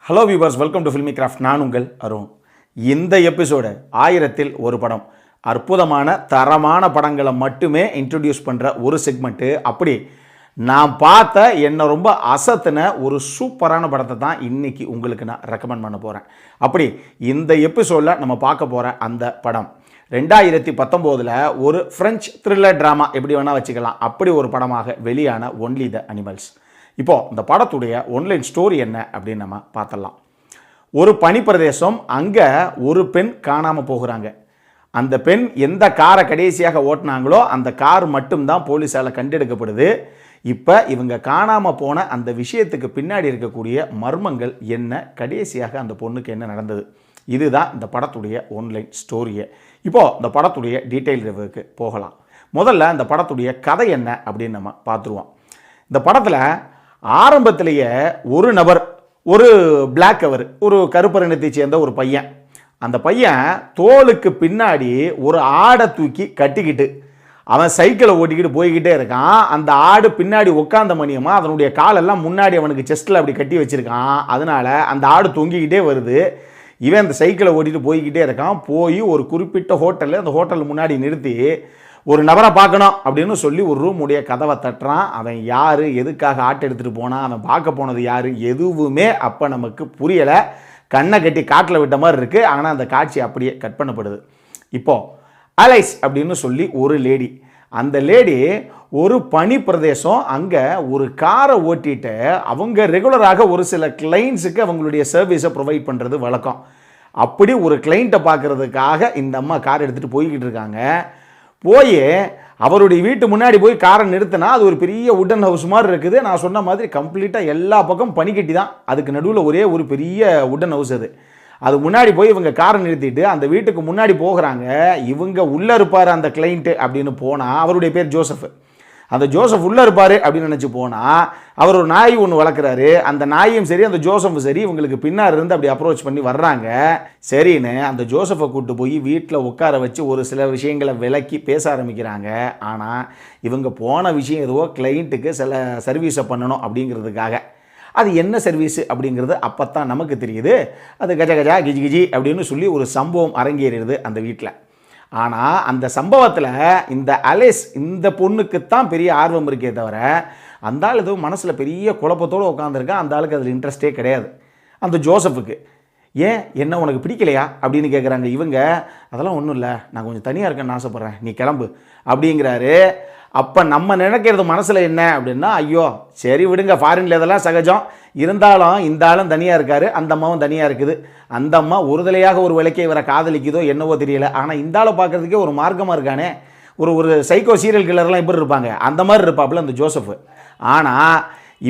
Hello viewers, welcome to filmi craft. நான் உங்கள் அருண். இந்த எபிசோடு 1000ல் ஒரு படம், அற்புதமான தரமான படங்களை மட்டுமே இன்ட்ரடியூஸ் பண்ணுற ஒரு செக்மெண்ட்டு. அப்படி நான் பார்த்த என்னை ரொம்ப அசத்தின ஒரு சூப்பரான படத்தை தான் இன்றைக்கி உங்களுக்கு நான் ரெக்கமெண்ட் பண்ண போகிறேன். அப்படி இந்த எபிசோடில் நம்ம பார்க்க போகிற அந்த படம் 2019 ஒரு ஃப்ரெஞ்ச் த்ரில்லர் ட்ராமா, எப்படி வேணால் வச்சுக்கலாம், அப்படி ஒரு படமாக வெளியான ஒன்லி த அனிமல்ஸ். இப்போது இந்த படத்துடைய ஒன்லைன் ஸ்டோரி என்ன அப்படின்னு நம்ம பார்த்துடலாம். ஒரு பனிப்பிரதேசம், அங்கே ஒரு பெண் காணாமல் போகிறாங்க. அந்த பெண் எந்த காரை கடைசியாக ஓட்டினாங்களோ அந்த கார் மட்டும்தான் போலீஸால் கண்டெடுக்கப்படுது. இப்போ இவங்க காணாமல் போன அந்த விஷயத்துக்கு பின்னாடி இருக்கக்கூடிய மர்மங்கள் என்ன, கடைசியாக அந்த பொண்ணுக்கு என்ன நடந்தது, இதுதான் இந்த படத்துடைய ஒன்லைன் ஸ்டோரியை. இப்போது இந்த படத்துடைய டீட்டெயில் ரிவ்யூக்கு போகலாம். முதல்ல இந்த படத்துடைய கதை என்ன அப்படின்னு நம்ம பார்த்துருவோம். இந்த படத்தில் ஆரம்பத்திலேயே ஒரு நபர், ஒரு பிளாக் கவர், ஒரு கருப்பரினத்தை சேர்ந்த ஒரு பையன், அந்த பையன் தோளுக்கு பின்னாடி ஒரு ஆடை தூக்கி கட்டிக்கிட்டு அவன் சைக்கிளை ஓட்டிக்கிட்டு போய்கிட்டே இருக்கான். அந்த ஆடு பின்னாடி உட்காந்த மணியமாக அதனுடைய காலெல்லாம் முன்னாடி அவனுக்கு செஸ்ட்டில் அப்படி கட்டி வச்சுருக்கான். அதனால் அந்த ஆடு தொங்கிக்கிட்டே வருது. இவன் அந்த சைக்கிளை ஓட்டிகிட்டு போய்கிட்டே இருக்கான். போய் ஒரு குறிப்பிட்ட ஹோட்டலில், அந்த ஹோட்டல் முன்னாடி நிறுத்தி ஒரு நபரை பார்க்கணும் அப்படின்னு சொல்லி ஒரு ரூமுடைய கதவை தட்டுறான். அவன் யார், எதுக்காக ஆட்டை எடுத்துகிட்டு போனான், அவன் பார்க்க போனது யார், எதுவுமே அப்போ நமக்கு புரியலை. கண்ணை கட்டி காட்டில் விட்ட மாதிரி இருக்குது. ஆனால் அந்த காட்சி அப்படியே கட் பண்ணப்படுது. இப்போது அலைஸ் அப்படின்னு சொல்லி ஒரு லேடி, அந்த லேடி ஒரு பனி பிரதேசம், அங்கே ஒரு காரை ஓட்டிட்டு அவங்க ரெகுலராக ஒரு சில கிளைண்ட்ஸுக்கு அவங்களுடைய சர்வீஸை ப்ரொவைட் பண்ணுறது வழக்கம். அப்படி ஒரு கிளைண்ட்டை பார்க்குறதுக்காக இந்த அம்மா கார் எடுத்துகிட்டு போய்கிட்டு இருக்காங்க. போய் அவருடைய வீட்டு முன்னாடி போய் காரை நிறுத்தினா அது ஒரு பெரிய உட்டன் ஹவுஸ் மாதிரி இருக்குது. நான் சொன்ன மாதிரி கம்ப்ளீட்டாக எல்லா பக்கம் பனிக்கட்டி தான், அதுக்கு நடுவில் ஒரே ஒரு பெரிய உட்டன் ஹவுஸ். அது முன்னாடி போய் இவங்க காரை நிறுத்திட்டு அந்த வீட்டுக்கு முன்னாடி போகிறாங்க. இவங்க உள்ளே இருப்பார் அந்த கிளைண்ட்டு அப்படின்னு போனால், அவருடைய பேர் ஜோசப். அந்த ஜோசப் உள்ளே இருப்பார் அப்படின்னு நினச்சி போனால், அவர் ஒரு நாய் ஒன்று வளர்க்குறாரு. அந்த நாயும் சரி, அந்த ஜோசஃபும் சரி, இவங்களுக்கு பின்னாடி இருந்து அப்படி அப்ரோச் பண்ணி வர்றாங்க. சரின்னு அந்த ஜோசஃபை கூப்பிட்டு போய் வீட்டில் உட்கார வச்சு ஒரு சில விஷயங்களை விளக்கி பேச ஆரம்பிக்கிறாங்க. ஆனால் இவங்க போன விஷயம் எதுவோ கிளைண்ட்டுக்கு சில சர்வீஸை பண்ணணும் அப்படிங்கிறதுக்காக. அது என்ன சர்வீஸு அப்படிங்கிறது அப்போ தான் நமக்கு தெரியுது. அது கஜ கஜா கிஜி கிஜி அப்படின்னு சொல்லி ஒரு சம்பவம் அரங்கேறிடுது அந்த வீட்டில். ஆனால் அந்த சம்பவத்தில் இந்த அலைஸ், இந்த பொண்ணுக்குத்தான் பெரிய ஆர்வம் இருக்கே தவிர, அந்த ஆள் எதுவும் மனசில் பெரிய குழப்பத்தோடு உட்காந்துருக்கா. அந்த ஆளுக்கு அதில் இன்ட்ரெஸ்டே கிடையாது. அந்த ஜோசஃபுக்கு ஏன், என்ன உனக்கு பிடிக்கலையா அப்படின்னு கேட்குறாங்க. இவங்க அதெல்லாம் ஒன்றும் இல்லை, நான் கொஞ்சம் தனியாக இருக்கேன்னு ஆசைப்பட்றேன், நீ கிளம்பு அப்படிங்கிறாரு. அப்போ நம்ம நினைக்கிறது மனசில் என்ன அப்படின்னா, ஐயோ சரி விடுங்க, ஃபாரின்ல இதெல்லாம் சகஜம், இருந்தாலும் இந்த ஆளும் தனியாக இருக்கார், அந்த அம்மாவும் தனியாக இருக்குது. அந்த அம்மா ஒருதலையாக ஒரு விளக்கை இவரை காதலிக்குதோ என்னவோ தெரியல. ஆனால் இந்த ஆளை பார்க்குறதுக்கே ஒரு மார்க்கமாக இருக்கானே, ஒரு சைக்கோ சீரியல் கில்லர்லாம் எப்படி இருப்பாங்க அந்த மாதிரி இருப்பாப்புல அந்த ஜோசப். ஆனால்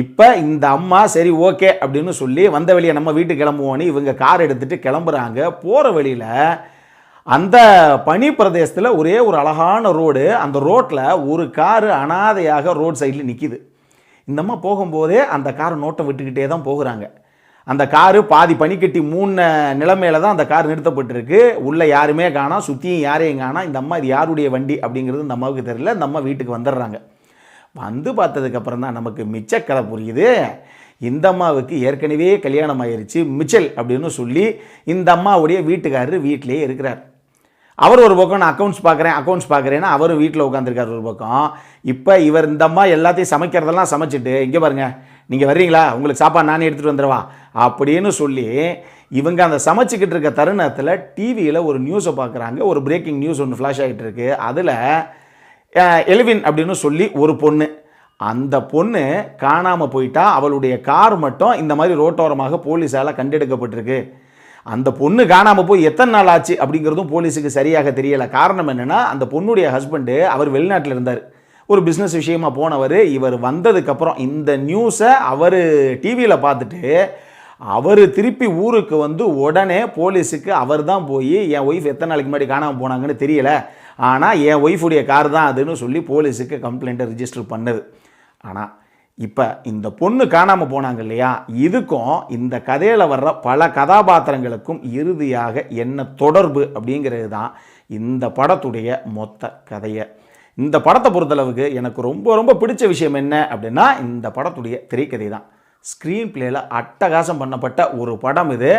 இப்போ இந்த அம்மா சரி ஓகே அப்படின்னு சொல்லி வந்த வழியை நம்ம வீட்டுக்கு கிளம்புவோன்னு இவங்க கார் எடுத்துகிட்டு கிளம்புறாங்க. போகிற வழியில் அந்த பனி பிரதேசத்தில் ஒரே ஒரு அழகான ரோடு, அந்த ரோட்டில் ஒரு காரு அனாதையாக ரோட் சைடில் நிற்கிது. இந்த அம்மா போகும்போதே அந்த காரை நோட்டை விட்டுக்கிட்டே தான் போகிறாங்க. அந்த காரு பாதி பனிக்கட்டி 3 நிலைமையில தான் அந்த கார் நிறுத்தப்பட்டிருக்கு. உள்ளே யாருமே காணோம், சுற்றியும் யாரையும் காணோம். இந்த அம்மா இது யாருடைய வண்டி அப்படிங்கிறது இந்த அம்மாவுக்கு தெரியல. இந்த அம்மா வீட்டுக்கு வந்துடுறாங்க. வந்து பார்த்ததுக்கப்புறம் தான் நமக்கு மிச்ச கதை புரியுது. இந்த அம்மாவுக்கு ஏற்கனவே கல்யாணம் ஆயிடுச்சு, மிச்சல் அப்படின்னு சொல்லி இந்த அம்மாவுடைய வீட்டுக்காரர் வீட்டிலே இருக்கிறார். அவர் ஒரு பக்கம் நான் அக்கௌண்ட்ஸ் பார்க்குறேன்னா அவரும் வீட்டில் உட்காந்துருக்கார் ஒரு பக்கம். இப்போ இவர் இந்த அம்மா எல்லாத்தையும் சமைக்கிறதெல்லாம் சமைச்சிட்டு, இங்கே பாருங்கள் நீங்கள் வர்றீங்களா, உங்களுக்கு சாப்பாடு நானே எடுத்துகிட்டு வந்துடுவா அப்படின்னு சொல்லி இவங்க அந்த சமைச்சிக்கிட்டு இருக்க தருணத்தில் டிவியில் ஒரு நியூஸை பார்க்குறாங்க. ஒரு பிரேக்கிங் நியூஸ் ஒன்று ஃப்ளாஷ் ஆகிட்டு இருக்கு. அதில் எலிவின் அப்படின்னு சொல்லி ஒரு பொண்ணு, அந்த பொண்ணு காணாமல் போயிட்டா. அவளுடைய கார் மட்டும் இந்த மாதிரி ரோட்டோரமாக போலீஸால் கண்டெடுக்கப்பட்டிருக்கு. அந்த பொண்ணு காணாமல் போய் எத்தனை நாள் ஆச்சு அப்படிங்கிறதும் போலீஸுக்கு சரியாக தெரியலை. காரணம் என்னென்னா, அந்த பொண்ணுடைய ஹஸ்பண்டு அவர் வெளிநாட்டில் இருந்தார், ஒரு பிஸ்னஸ் விஷயமா போனவர். இவர் வந்ததுக்கப்புறம் இந்த நியூஸை அவர் டிவியில் பார்த்துட்டு அவர் திருப்பி ஊருக்கு வந்து உடனே போலீஸுக்கு அவர் தான் போய் என் ஒய்ஃப் எத்தனை நாளைக்கு முன்னாடி காணாமல் போனாங்கன்னு தெரியலை, ஆனால் என் ஒய்ஃபுடைய கார் தான் அதுன்னு சொல்லி போலீஸுக்கு கம்ப்ளைண்ட்டை ரிஜிஸ்டர் பண்ணுது. ஆனால் இப்போ இந்த பொண்ணு காணாமல் போனாங்க இல்லையா, இதுக்கும் இந்த கதையில் வர்ற பல கதாபாத்திரங்களுக்கும் இறுதியாக என்ன தொடர்பு அப்படிங்கிறது தான் இந்த படத்துடைய மொத்த கதையை. இந்த படத்தை பொறுத்தளவுக்கு எனக்கு ரொம்ப ரொம்ப பிடிச்ச விஷயம் என்ன அப்படின்னா, இந்த படத்துடைய திரைக்கதை தான். ஸ்க்ரீன் பிளேயில் அட்டகாசம் பண்ணப்பட்ட ஒரு படம் இது.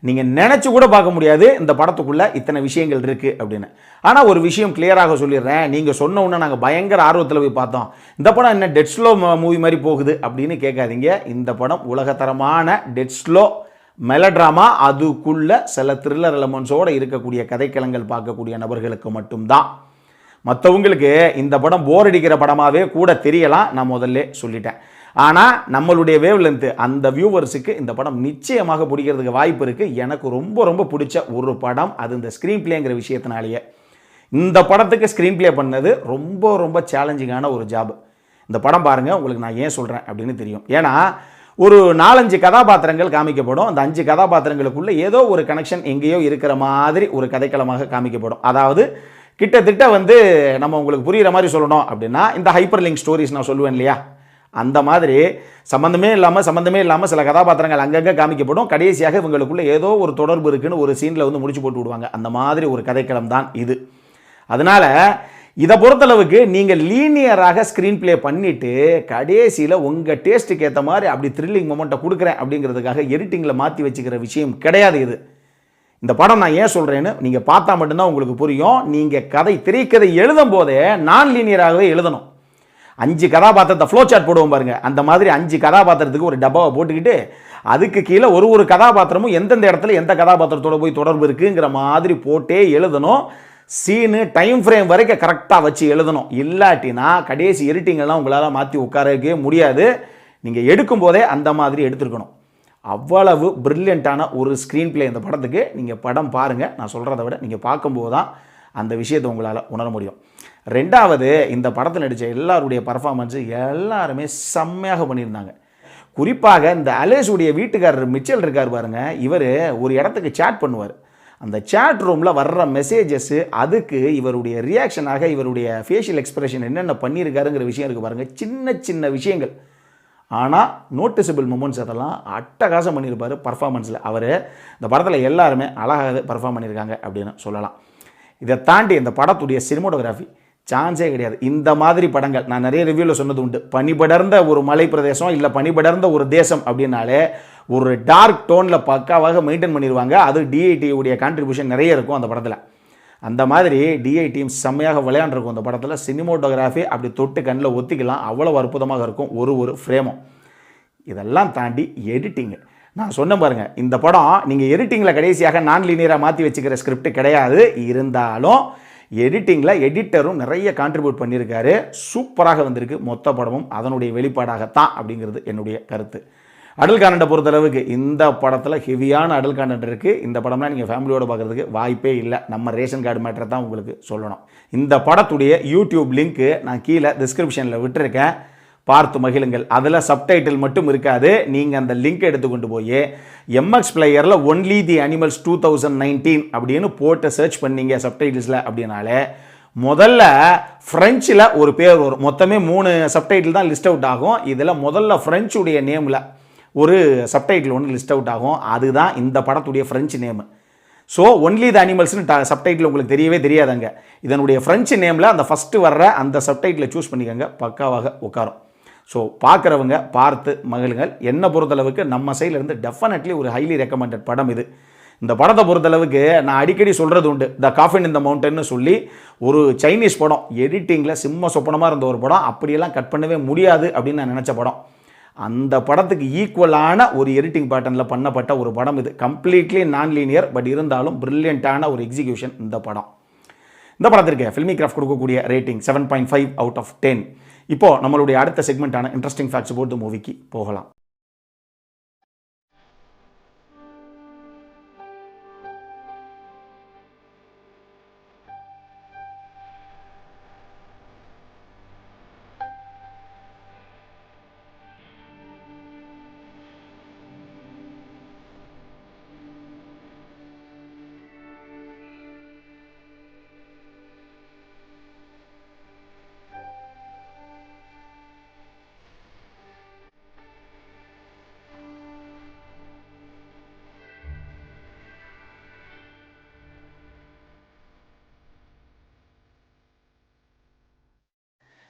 நீங்கள் நினச்சி கூட பார்க்க முடியாது இந்த படத்துக்குள்ளே இத்தனை விஷயங்கள் இருக்குது அப்படின்னு. ஆனால் ஒரு விஷயம் கிளியராக சொல்லிடுறேன், நீங்கள் சொன்ன உடனே நாங்கள் பயங்கர ஆர்வத்தில் போய் பார்த்தோம், இந்த படம் என்ன டெட் ஸ்லோ மூவி மாதிரி போகுது அப்படின்னு கேட்காதீங்க. இந்த படம் உலகத்தரமான டெட் ஸ்லோ மெலட்ராமா, அதுக்குள்ள சில த்ரில்லர் எலமெண்ட்ஸோடு இருக்கக்கூடிய கதைக்களங்கள் பார்க்கக்கூடிய நபர்களுக்கு மட்டும்தான். மற்றவங்களுக்கு இந்த படம் போர் அடிக்கிற படமாகவே கூட தெரியலாம், நான் முதல்ல சொல்லிட்டேன். ஆனால் நம்மளுடைய வேவ் லென்த்து அந்த வியூவர்ஸுக்கு இந்த படம் நிச்சயமாக பிடிக்கிறதுக்கு வாய்ப்பு இருக்குது. எனக்கு ரொம்ப ரொம்ப பிடிச்ச ஒரு படம் அது இந்த ஸ்க்ரீன் பிளேங்கிற விஷயத்தினாலேயே. இந்த படத்துக்கு ஸ்க்ரீன் பிளே பண்ணது ரொம்ப ரொம்ப சேலஞ்சிங்கான ஒரு ஜாப். இந்த படம் பாருங்கள், உங்களுக்கு நான் ஏன் சொல்கிறேன் அப்படின்னு தெரியும். ஏன்னா ஒரு 4-5 கதாபாத்திரங்கள் காமிக்கப்படும். அந்த 5 கதாபாத்திரங்களுக்குள்ள ஏதோ ஒரு கனெக்ஷன் எங்கேயோ இருக்கிற மாதிரி ஒரு கதைக்களமாக காமிக்கப்படும். அதாவது கிட்டத்தட்ட நம்ம உங்களுக்கு புரிகிற மாதிரி சொல்லணும் அப்படின்னா, இந்த ஹைப்பர் லிங்க் ஸ்டோரிஸ் நான் சொல்லுவேன் இல்லையா, அந்த மாதிரி சம்மந்தமே இல்லாமல் சில கதாபாத்திரங்கள் அங்கங்கே காமிக்கப்படும். கடைசியாக இவங்களுக்குள்ள ஏதோ ஒரு தொடர்பு இருக்குன்னு ஒரு சீனில் முடிச்சு போட்டு விடுவாங்க. அந்த மாதிரி ஒரு கதைக்களம் தான் இது. அதனால் இதை பொறுத்தளவுக்கு நீங்கள் லீனியராக ஸ்க்ரீன் பிளே பண்ணிவிட்டு கடைசியில் உங்கள் டேஸ்ட்டுக்கு ஏற்ற மாதிரி அப்படி த்ரில்லிங் மொமெண்ட்டை கொடுக்குறேன் அப்படிங்கிறதுக்காக எடிட்டிங்கில் மாற்றி வச்சுக்கிற விஷயம் கிடையாது இது. இந்த படம் நான் ஏன் சொல்கிறேன்னு நீங்கள் பார்த்தா மட்டும்தான் உங்களுக்கு புரியும். நீங்கள் திரைக்கதை எழுதும் போதே நான் லீனியராகவே எழுதணும். 5 கதாபாத்திரத்தை ஃப்ளோ சார்ட் போடுவோம் பாருங்க, அந்த மாதிரி 5 கதாபாத்திரத்துக்கு ஒரு டப்பாவை போட்டுக்கிட்டு அதுக்கு கீழே ஒரு கதாபாத்திரமும் எந்தெந்த இடத்துல எந்த கதாபாத்திரத்தோட போய் தொடர்பு இருக்குங்கிற மாதிரி போட்டே எழுதணும். சீனு டைம் ஃப்ரேம் வரைக்கும் கரெக்டாக வச்சு எழுதணும். இல்லாட்டினா கடைசி எடிட்டிங்கெல்லாம் உங்களால் மாற்றி உட்காரவே முடியாது. நீங்கள் எடுக்கும் போதே அந்த மாதிரி எடுத்துருக்கணும். அவ்வளவு பிரில்லியண்ட்டான ஒரு ஸ்க்ரீன் பிளே இந்த படத்துக்கு. நீங்கள் படம் பாருங்கள், நான் சொல்கிறத விட நீங்கள் பார்க்கும்போது தான் அந்த விஷயத்தை உங்களால் உணர முடியும். ரெண்டாவது, இந்த படத்தில் நடித்த எல்லாருடைய பர்ஃபார்மன்ஸு எல்லாருமே செம்மையாக பண்ணியிருந்தாங்க. குறிப்பாக இந்த அலேஷுடைய வீட்டுக்காரர் மிச்சல் இருக்கார் பாருங்க, இவர் ஒரு இடத்துக்கு சேட் பண்ணுவார். அந்த சேட் ரூமில் வர்ற மெசேஜஸ்ஸு, அதுக்கு இவருடைய ரியாக்ஷனாக இவருடைய ஃபேஷியல் எக்ஸ்பிரஷன் என்னென்ன பண்ணியிருக்காருங்கிற விஷயம் இருக்குது பாருங்கள். சின்ன சின்ன விஷயங்கள், ஆனால் நோட்டிசபிள் மூமெண்ட்ஸ் அதெல்லாம் அட்டகாசம் பண்ணியிருப்பார் பர்ஃபார்மன்ஸில். அவர் இந்த படத்தில் எல்லாருமே அழகாக பர்ஃபார்ம் பண்ணியிருக்காங்க அப்படின்னு சொல்லலாம். இதை தாண்டி இந்த படத்துடைய சினிமோட்டோகிராஃபி சான்ஸே கிடையாது. இந்த மாதிரி படங்கள் நான் நிறைய ரிவ்யூவில் சொன்னது உண்டு. பனிபடர்ந்த ஒரு மலை பிரதேசம் இல்லை பனிபடர்ந்த ஒரு தேசம் அப்படின்னாலே ஒரு டார்க் டோனில் பக்காவாக மெயின்டைன் பண்ணிடுவாங்க. அது டிஐடியுடைய கான்ட்ரிபியூஷன் நிறைய இருக்கும் அந்த படத்தில். அந்த மாதிரி டிஐ டீம் செம்மையாக விளையாண்டுருக்கும் அந்த படத்தில். சினிமோட்டோகிராஃபி அப்படி தொட்டு கண்ணில் ஒத்திக்கலாம், அவ்வளோ அற்புதமாக இருக்கும் ஒரு ஃப்ரேமும். இதெல்லாம் தாண்டி எடிட்டிங்கு, நான் சொன்ன பாருங்க, இந்த படம் நீங்கள் எடிட்டிங்கில் கடைசியாக நான் லீனியராக மாற்றி வச்சுக்கிற ஸ்கிரிப்ட் கிடையாது. இருந்தாலும் எடிட்டிங்கில் எடிட்டரும் நிறைய கான்ட்ரிபியூட் பண்ணியிருக்காரு. சூப்பராக வந்திருக்கு மொத்த படமும். அதனுடைய வெளிப்பாடாகத்தான் அப்படிங்கிறது என்னுடைய கருத்து. அடல் கான்டென்ட்டை பொறுத்தளவுக்கு இந்த படத்தில் ஹெவியான அடல் கான்டென்ட் இருக்குது. இந்த படம்லாம் நீங்கள் ஃபேமிலியோடு பார்க்குறதுக்கு வாய்ப்பே இல்லை. நம்ம ரேஷன் கார்டு மேட்டரை தான் உங்களுக்கு சொல்லணும். இந்த படத்துடைய யூடியூப் லிங்க்கு நான் கீழே டிஸ்கிரிப்ஷனில் விட்டுருக்கேன், பார்த்து மகிழுங்கள். அதில் சப்டைட்டில் மட்டும் இருக்காது. நீங்கள் அந்த லிங்க் எடுத்துக்கொண்டு போய் எம்எக்ஸ் பிளேயரில் ஒன்லி தி அனிமல்ஸ் 2019 அப்படின்னு போட்டு சர்ச் பண்ணீங்க சப்டைட்டில்ஸில் அப்படின்னாலே முதல்ல ஃப்ரெஞ்சில் ஒரு பேர் வரும். மொத்தமே 3 சப்டைட்டில் தான் லிஸ்ட் அவுட் ஆகும். இதில் முதல்ல ஃப்ரெஞ்சுடைய நேமில் ஒரு சப்டைட்டில் ஒன்று லிஸ்ட் அவுட் ஆகும். அதுதான் இந்த படத்துடைய French name. So only the அனிமல்ஸ்னு சப்டைட்டில் உங்களுக்கு தெரியவே தெரியாதுங்க. இதனுடைய ஃப்ரெஞ்சு நேமில் அந்த ஃபஸ்ட்டு வர்ற அந்த சப்டைட்டில் சூஸ் பண்ணிக்கோங்க, பக்காவாக உட்காரும். ஸோ பார்க்குறவங்க பார்த்து மகிழுங்கள். என்னை பொறுத்தளவுக்கு நம்ம சைட்லேருந்து டெஃபினெட்லி ஒரு ஹைலி ரெக்கமெண்டட் படம் இது. இந்த படத்தை பொறுத்தளவுக்கு நான் அடிக்கடி சொல்கிறது உண்டு, த காஃபின் இன் த மவுண்டன்னு சொல்லி ஒரு சைனீஸ் படம், எடிட்டிங்கில் சிம்ம சொப்பனமாக இருந்த ஒரு படம், அப்படியெல்லாம் கட் பண்ணவே முடியாது அப்படின்னு நான் நினச்ச படம். அந்த படத்துக்கு ஈக்குவலான ஒரு எடிட்டிங் பேட்டர்னில் பண்ணப்பட்ட ஒரு படம் இது. கம்ப்ளீட்லி நான் லீனியர், பட் இருந்தாலும் பிரில்லியண்ட்டான ஒரு எக்ஸிக்யூஷன் இந்த படம். இந்த படத்திற்கு ஃபில்மி கிராஃப்ட் கொடுக்கக்கூடிய ரேட்டிங் 7.5 அவுட் ஆஃப் 10. இப்போது நம்மளுடைய அடுத்த செக்மெண்ட்டான இன்ட்ரெஸ்டிங் ஃபேக்ட்ஸ் அபவுட் தி மூவிக்கு போகலாம்.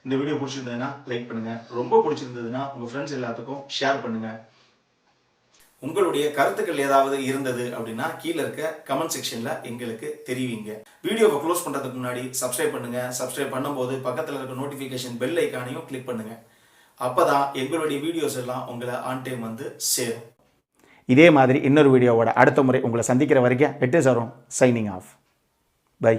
இந்த வீடியோ பிடிச்சிருந்ததுன்னா லைக் பண்ணுங்கள், ரொம்ப பிடிச்சிருந்ததுன்னா உங்கள் ஃப்ரெண்ட்ஸ் எல்லாத்துக்கும் ஷேர் பண்ணுங்கள். உங்களுடைய கருத்துக்கள் ஏதாவது இருந்தது அப்படின்னா கீழே இருக்க கமெண்ட் செக்ஷன்ல எங்களுக்கு தெரிவிங்க. வீடியோவை க்ளோஸ் பண்றதுக்கு முன்னாடி சப்ஸ்கிரைப் பண்ணுங்க. சப்ஸ்கிரைப் பண்ணும்போது பக்கத்தில் இருக்க நோட்டிஃபிகேஷன் பெல் ஐக்கானையும் கிளிக் பண்ணுங்க. அப்பதான் எங்களுடைய வீடியோஸ் எல்லாம் உங்களை ஆன் டைம் வந்து சேரும். இதே மாதிரி இன்னொரு வீடியோவோட அடுத்த முறை உங்களை சந்திக்கிற வரைக்கும் it is Arun signing off. By.